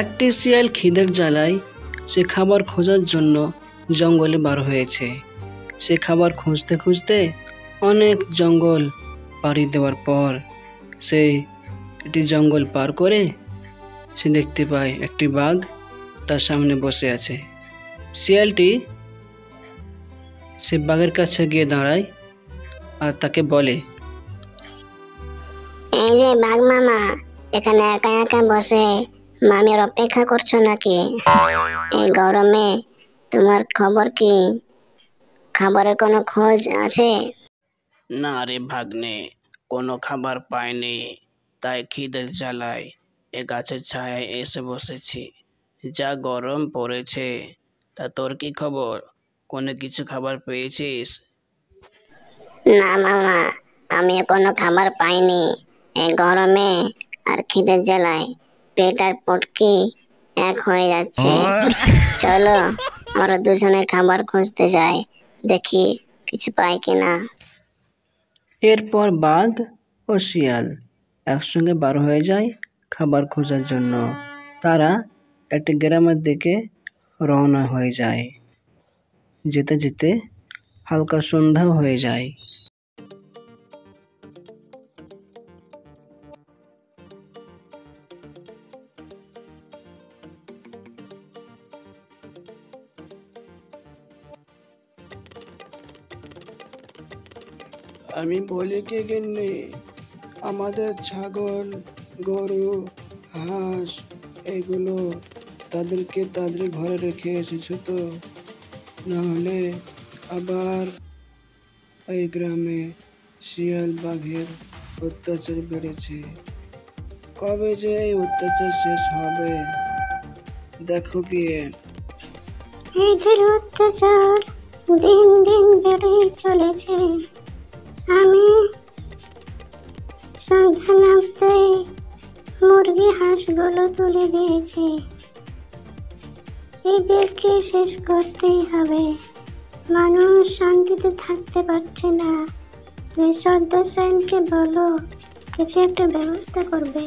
একটি শিয়াল খিদের জ্বালায় সে খাবার খোঁজার জন্য জঙ্গলে বার হয়েছে। সে খাবার খুঁজতে খুঁজতে অনেক জঙ্গল পাড়ি দেওয়ার পর সে একটি জঙ্গল পার করে সে দেখতে পায় একটি বাঘ তার সামনে বসে আছে। শিয়ালটি সে বাঘের কাছে গিয়ে দাঁড়ায় আর তাকে বলে, এই যে বাঘ মামা, এখানে একা একা বসে মামির অপেক্ষা করছো নাকি? এই গরমে তোমার খবর কি? খাবারের কোনো খোঁজ আছে? না রে ভাগ্নে, কোনো খাবার পাইনি, তাই খিদের জ্বালায় এ গাছের ছায়ায় এসে বসেছি। যা গরম পড়েছে। তা তোর কি খবর? কোনো কিছু খাবার পেয়েছিস? না মামা, আমিও কোনো খাবার পাইনি। এই গরমে আর খিদের জ্বালায় পেট আর পটকি এক হয়ে যাচ্ছে। চলো আমরা দুজনে খাবার খুঁজতে যাই, দেখি কিছু পাই কিনা। এরপর বাঘ ও শিয়াল একসঙ্গে বার হয়ে যায় খাবার খোঁজার জন্য। তারা একটি গ্রামের দিকে রওনা হয়ে যায়। যেতে যেতে হালকা সন্ধ্যাও হয়ে যায়। আমি বলি কি গিন্নি, আমাদের ছাগল, গরু, হাঁস এগুলো তাদেরকে তাদের ঘরে রেখে এসেছো তো? নাহলে আবার এই গ্রামে শিয়াল বাঘের অত্যাচার বেড়েছে। কবে যে এই অত্যাচার শেষ হবে দেখো গিয়ে। এদের অত্যাচার দিন দিন বেড়েই চলেছে। আমি সন্ধ্যা নামতেই মুরগি হাঁসগুলো তুলে দিয়েছি। এদেরকে শেষ করতেই হবে। মানুষ শান্তিতে থাকতে পারছে না। তুমি সর্দার সাহেবকে বলো কিছু একটা ব্যবস্থা করবে।